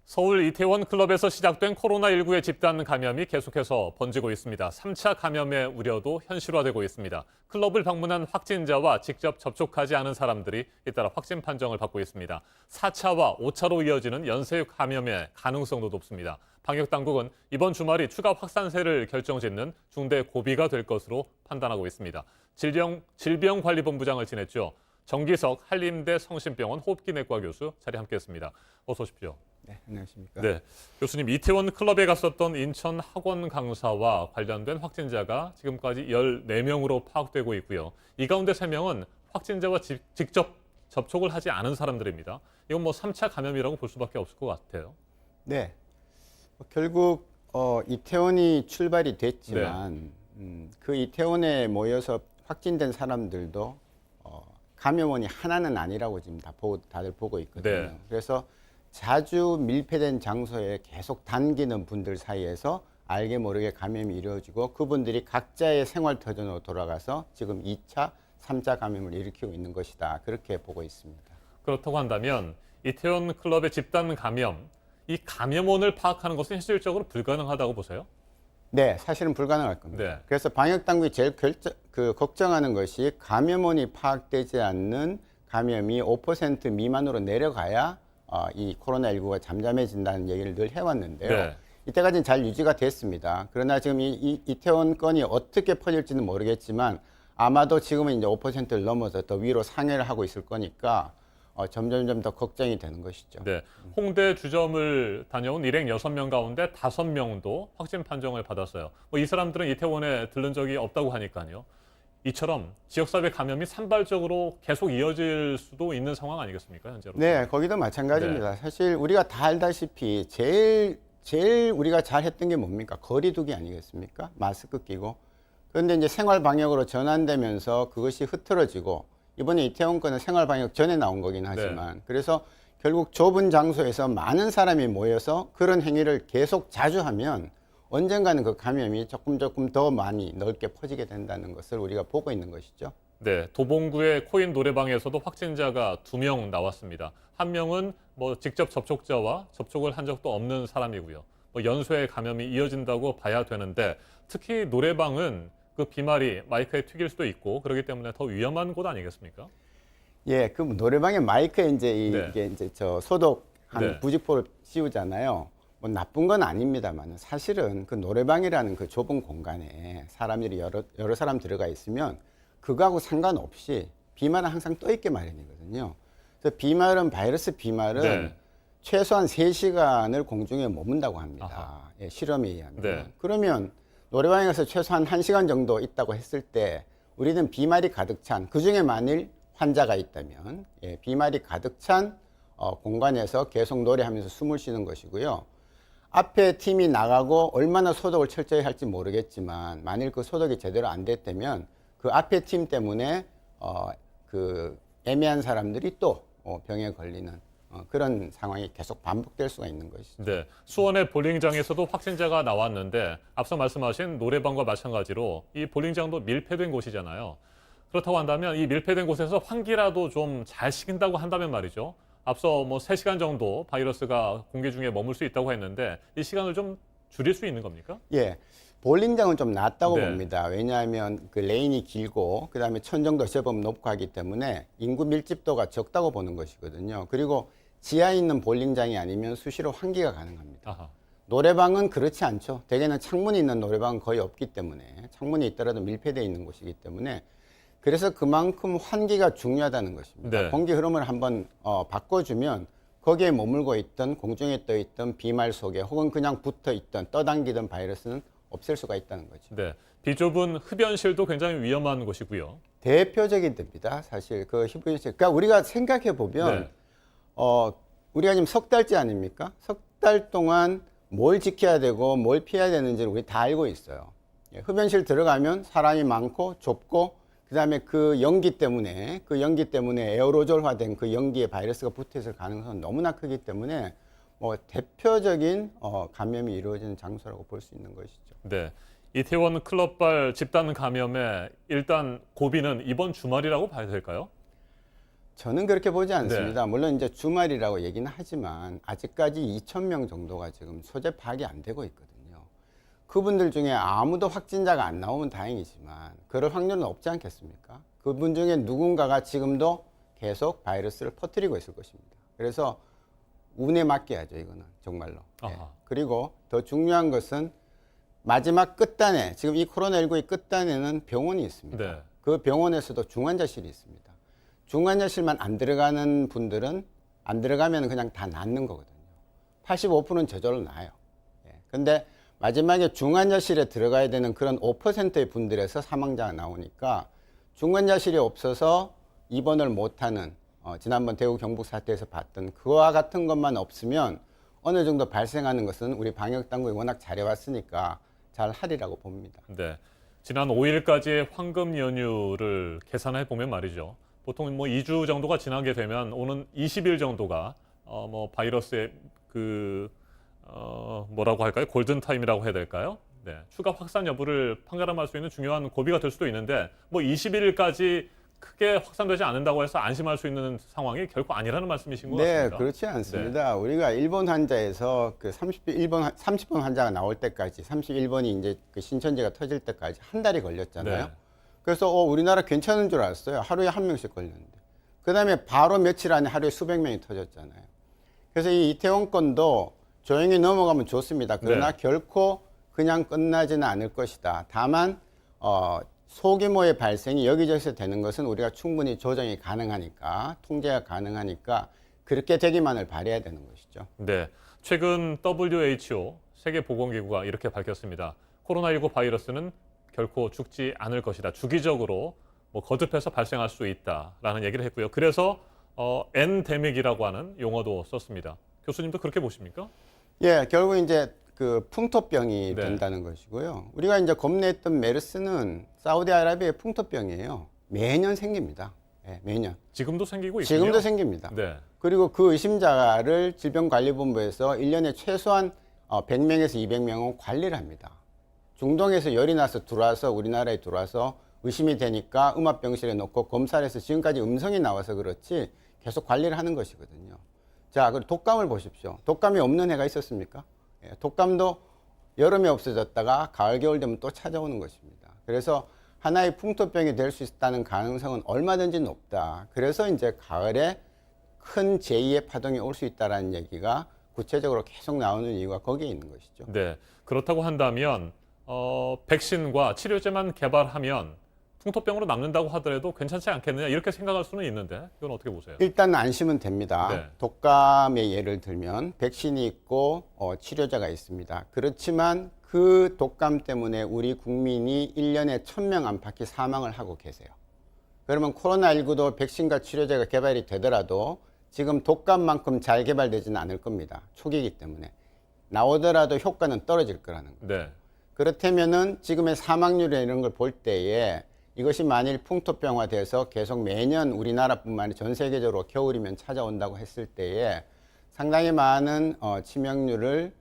서울 이태원 클럽에서 시작된 코로나19의 집단 감염이 계속해서 번지고 있습니다. 3차 감염의 우려도 현실화되고 있습니다. 클럽을 방문한 확진자와 직접 접촉하지 않은 사람들이 잇따라 확진 판정을 받고 있습니다. 4차와 5차로 이어지는 연쇄 감염의 가능성도 높습니다. 방역당국은 이번 주말이 추가 확산세를 결정짓는 중대 고비가 될 것으로 판단하고 있습니다. 질병관리본부장을 지냈죠. 정기석 한림대 성심병원 호흡기내과 교수 자리에 함께했습니다. 어서 오십시오. 네, 안녕하십니까. 네, 교수님, 이태원 클럽에 갔었던 인천 학원 강사와 관련된 확진자가 지금까지 14명으로 파악되고 있고요. 이 가운데 3명은 확진자와 직접 접촉을 하지 않은 사람들입니다. 이건 3차 감염이라고 볼 수밖에 없을 것 같아요. 네, 결국 이태원이 출발이 됐지만 그 이태원에 모여서 확진된 사람들도 감염원이 하나는 아니라고 지금 다들 보고 있거든요. 네. 그래서 자주 밀폐된 장소에 계속 당기는 분들 사이에서 알게 모르게 감염이 이루어지고 그분들이 각자의 생활 터전으로 돌아가서 지금 2차, 3차 감염을 일으키고 있는 것이다. 그렇게 보고 있습니다. 그렇다고 한다면 이태원 클럽의 집단 감염, 이 감염원을 파악하는 것은 현실적으로 불가능하다고 보세요? 네, 사실은 불가능할 겁니다. 네. 그래서 방역당국이 제일 걱정하는 것이 감염원이 파악되지 않는 감염이 5% 미만으로 내려가야 이 코로나19가 잠잠해진다는 얘기를 늘 해왔는데요. 네. 이때까지는 잘 유지가 됐습니다. 그러나 지금 이태원 건이 어떻게 퍼질지는 모르겠지만 아마도 지금은 이제 5%를 넘어서 더 위로 상회를 하고 있을 거니까 점점점 더 걱정이 되는 것이죠. 네, 홍대 주점을 다녀온 일행 6명 가운데 5명도 확진 판정을 받았어요. 이 사람들은 이태원에 들른 적이 없다고 하니까요. 이처럼 지역사회 감염이 산발적으로 계속 이어질 수도 있는 상황 아니겠습니까, 현재로? 네, 거기도 마찬가지입니다. 네. 사실 우리가 다 알다시피 제일 우리가 잘했던 게 뭡니까? 거리두기 아니겠습니까? 마스크 끼고. 그런데 이제 생활 방역으로 전환되면서 그것이 흐트러지고 이번에 이태원 건은 생활 방역 전에 나온 거긴 하지만 네. 그래서 결국 좁은 장소에서 많은 사람이 모여서 그런 행위를 계속 자주 하면 언젠가는 그 감염이 조금 더 많이 넓게 퍼지게 된다는 것을 우리가 보고 있는 것이죠. 네, 도봉구의 코인 노래방에서도 확진자가 2명 나왔습니다. 한 명은 직접 접촉자와 접촉을 한 적도 없는 사람이고요. 연쇄 감염이 이어진다고 봐야 되는데 특히 노래방은 그 비말이 마이크에 튀길 수도 있고 그렇기 때문에 더 위험한 곳 아니겠습니까? 예, 그 노래방의 마이크에 이제 네. 이게 이제 소독한 네. 부직포를 씌우잖아요. 나쁜 건 아닙니다만 사실은 그 노래방이라는 그 좁은 공간에 사람들이 여러 사람 들어가 있으면 그거하고 상관없이 비말은 항상 떠 있게 마련이거든요. 그래서 바이러스 비말은 네. 최소한 3시간을 공중에 머문다고 합니다. 예, 실험에 의하면. 네. 그러면 노래방에 가서 최소한 1시간 정도 있다고 했을 때 우리는 비말이 가득 찬, 그중에 만일 환자가 있다면 비말이 가득 찬 공간에서 계속 노래하면서 숨을 쉬는 것이고요. 앞에 팀이 나가고 얼마나 소독을 철저히 할지 모르겠지만 만일 그 소독이 제대로 안 됐다면 그 앞에 팀 때문에 그 애매한 사람들이 또 병에 걸리는 그런 상황이 계속 반복될 수가 있는 것이죠. 네, 수원의 볼링장에서도 확진자가 나왔는데 앞서 말씀하신 노래방과 마찬가지로 이 볼링장도 밀폐된 곳이잖아요. 그렇다고 한다면 이 밀폐된 곳에서 환기라도 좀 잘 시킨다고 한다면 말이죠. 앞서 3시간 정도 바이러스가 공기 중에 머물 수 있다고 했는데 이 시간을 좀 줄일 수 있는 겁니까? 예. 볼링장은 좀 낫다고 네. 봅니다. 왜냐하면 그 레인이 길고 그다음에 천정도 제법 높고 하기 때문에 인구 밀집도가 적다고 보는 것이거든요. 그리고 지하에 있는 볼링장이 아니면 수시로 환기가 가능합니다. 아하. 노래방은 그렇지 않죠. 대개는 창문이 있는 노래방은 거의 없기 때문에 창문이 있더라도 밀폐되어 있는 곳이기 때문에 그래서 그만큼 환기가 중요하다는 것입니다. 네. 공기 흐름을 한번 바꿔주면 거기에 머물고 있던 공중에 떠 있던 비말 속에 혹은 그냥 붙어 있던 떠당기던 바이러스는 없앨 수가 있다는 거죠. 네, 비좁은 흡연실도 굉장히 위험한 곳이고요. 대표적인 데입니다. 사실 그 흡연실. 그러니까 우리가 생각해 보면 네. 우리가 지금 3달째 아닙니까? 3달 동안 뭘 지켜야 되고 뭘 피해야 되는지를 우리 다 알고 있어요. 흡연실 들어가면 사람이 많고 좁고 그다음에 그 연기 때문에 에어로졸화된 그 연기에 바이러스가 붙어 있을 가능성은 너무나 크기 때문에 대표적인 감염이 이루어지는 장소라고 볼 수 있는 것이죠. 네, 이태원 클럽발 집단 감염의 일단 고비는 이번 주말이라고 봐야 될까요? 저는 그렇게 보지 않습니다. 물론 이제 주말이라고 얘기는 하지만 아직까지 2,000명 정도가 지금 소재 파악이 안 되고 있거든요. 그분들 중에 아무도 확진자가 안 나오면 다행이지만 그럴 확률은 없지 않겠습니까? 그분 중에 누군가가 지금도 계속 바이러스를 퍼뜨리고 있을 것입니다. 그래서 운에 맡겨야죠, 이거는 정말로. 예. 그리고 더 중요한 것은 마지막 끝단에, 지금 이 코로나19의 끝단에는 병원이 있습니다. 네. 그 병원에서도 중환자실이 있습니다. 중환자실만 안 들어가는 분들은 안 들어가면 그냥 다 낫는 거거든요. 85%는 저절로 나아요. 예. 근데 마지막에 중환자실에 들어가야 되는 그런 5%의 분들에서 사망자가 나오니까 중환자실이 없어서 입원을 못하는 지난번 대구 경북 사태에서 봤던 그와 같은 것만 없으면 어느 정도 발생하는 것은 우리 방역 당국이 워낙 잘해왔으니까 잘 하리라고 봅니다. 네. 지난 5일까지의 황금 연휴를 계산해 보면 말이죠. 보통 뭐 2주 정도가 지나게 되면 오는 20일 정도가 뭐 바이러스의 뭐라고 할까요? 골든 타임이라고 해야 될까요? 네. 추가 확산 여부를 판가름할 수 있는 중요한 고비가 될 수도 있는데 뭐 21일까지 크게 확산되지 않는다고 해서 안심할 수 있는 상황이 결코 아니라는 말씀이신 것 같습니다. 네, 그렇지 않습니다. 우리가 일본 환자에서 그 30번 환자가 나올 때까지 31번이 이제 그 신천지가 터질 때까지 한 달이 걸렸잖아요. 네. 그래서 우리나라 괜찮은 줄 알았어요. 하루에 한 명씩 걸렸는데. 그다음에 바로 며칠 안에 하루에 수백 명이 터졌잖아요. 그래서 이 이태원 건도 조용히 넘어가면 좋습니다. 그러나 결코 그냥 끝나지는 않을 것이다. 다만 소규모의 발생이 여기저기서 되는 것은 우리가 충분히 조정이 가능하니까, 통제가 가능하니까 그렇게 되기만을 바라야 되는 것이죠. 네, 최근 WHO 세계보건기구가 이렇게 밝혔습니다. 코로나19 바이러스는 결코 죽지 않을 것이다. 주기적으로 뭐 거듭해서 발생할 수 있다라는 얘기를 했고요. 그래서 엔데믹이라고 하는 용어도 썼습니다. 교수님도 그렇게 보십니까? 예, 결국 이제 그 풍토병이 된다는 것이고요. 우리가 이제 겁내했던 메르스는 사우디아라비아의 풍토병이에요. 매년 생깁니다. 예, 매년. 지금도 생기고 있군요. 지금도 생깁니다. 네. 그리고 그 의심자를 질병관리본부에서 1년에 최소한 100명에서 200명은 관리를 합니다. 중동에서 열이 나서 들어와서 우리나라에 들어와서 의심이 되니까 음압병실에 넣고 검사를 해서 지금까지 음성이 나와서 그렇지 계속 관리를 하는 것이거든요. 자, 그리고 독감을 보십시오. 독감이 없는 해가 있었습니까? 예, 독감도 여름에 없어졌다가 가을, 겨울 되면 또 찾아오는 것입니다. 그래서 하나의 풍토병이 될 수 있다는 가능성은 얼마든지 높다. 그래서 이제 가을에 큰 제2의 파동이 올 수 있다는 얘기가 구체적으로 계속 나오는 이유가 거기에 있는 것이죠. 네. 그렇다고 한다면 백신과 치료제만 개발하면 풍토병으로 남는다고 하더라도 괜찮지 않겠느냐 이렇게 생각할 수는 있는데 이건 어떻게 보세요? 일단 안심은 됩니다. 네. 독감의 예를 들면 백신이 있고 치료제가 있습니다. 그렇지만 그 독감 때문에 우리 국민이 1년에 1,000명 안팎이 사망을 하고 계세요. 그러면 코로나19도 백신과 치료제가 개발이 되더라도 지금 독감만큼 잘 개발되지는 않을 겁니다. 초기이기 때문에. 나오더라도 효과는 떨어질 거라는 거예요. 네. 그렇다면은 지금의 사망률 이런 걸 볼 때에 이것이 만일 풍토병화돼서 계속 매년 우리나라뿐만 아니라 전 세계적으로 겨울이면 찾아온다고 했을 때에 상당히 많은 치명률을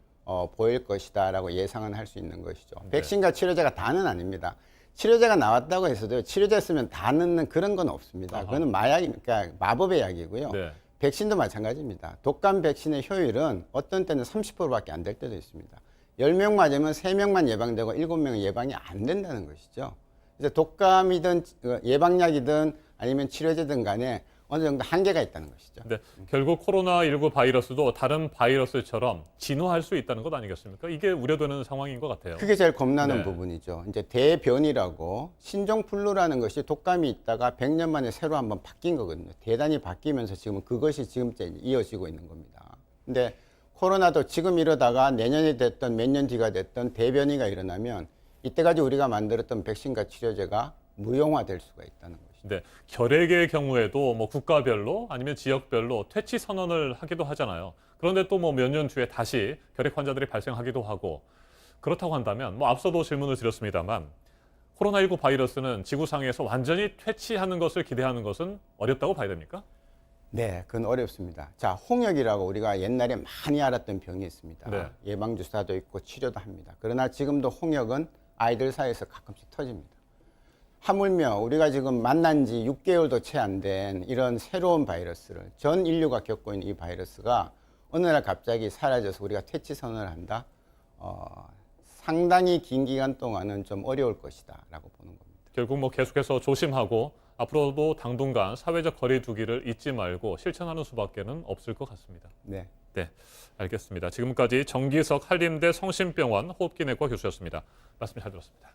보일 것이다라고 예상은 할 수 있는 것이죠. 백신과 치료제가 다는 아닙니다. 치료제가 나왔다고 해서도 치료제 쓰면 다 넣는 그런 건 없습니다. 그거는 마약이니까 마법의 약이고요. 네. 백신도 마찬가지입니다. 독감 백신의 효율은 어떤 때는 30%밖에 안 될 때도 있습니다. 10명 맞으면 3명만 예방되고 7명은 예방이 안 된다는 것이죠. 그래서 독감이든 예방약이든 아니면 치료제든 간에 어느 정도 한계가 있다는 것이죠. 네, 결국 코로나19 바이러스도 다른 바이러스처럼 진화할 수 있다는 것 아니겠습니까? 이게 우려되는 상황인 것 같아요. 그게 제일 겁나는 네. 부분이죠. 이제 대변이라고 신종플루라는 것이 독감이 있다가 100년 만에 새로 한번 바뀐 거거든요. 대단히 바뀌면서 지금 그것이 지금째 이어지고 있는 겁니다. 근데 코로나도 지금 이러다가 내년이 됐던 몇 년 뒤가 됐던 대변이가 일어나면 이때까지 우리가 만들었던 백신과 치료제가 무용화될 수가 있다는 것이죠. 네, 결핵의 경우에도 뭐 국가별로 아니면 지역별로 퇴치 선언을 하기도 하잖아요. 그런데 또 뭐 몇 년 뒤에 다시 결핵 환자들이 발생하기도 하고 그렇다고 한다면 뭐 앞서도 질문을 드렸습니다만 코로나19 바이러스는 지구상에서 완전히 퇴치하는 것을 기대하는 것은 어렵다고 봐야 됩니까? 네, 그건 어렵습니다. 자, 홍역이라고 우리가 옛날에 많이 알았던 병이 있습니다. 네. 예방주사도 있고 치료도 합니다. 그러나 지금도 홍역은 아이들 사이에서 가끔씩 터집니다. 하물며 우리가 지금 만난 지 6개월도 채 안 된 이런 새로운 바이러스를 전 인류가 겪고 있는 이 바이러스가 어느 날 갑자기 사라져서 우리가 퇴치 선언을 한다? 상당히 긴 기간 동안은 좀 어려울 것이다 라고 보는 겁니다. 결국 뭐 계속해서 조심하고 앞으로도 당분간 사회적 거리 두기를 잊지 말고 실천하는 수밖에는 없을 것 같습니다. 네. 네, 알겠습니다. 지금까지 정기석 한림대 성심병원 호흡기내과 교수였습니다. 말씀 잘 들었습니다.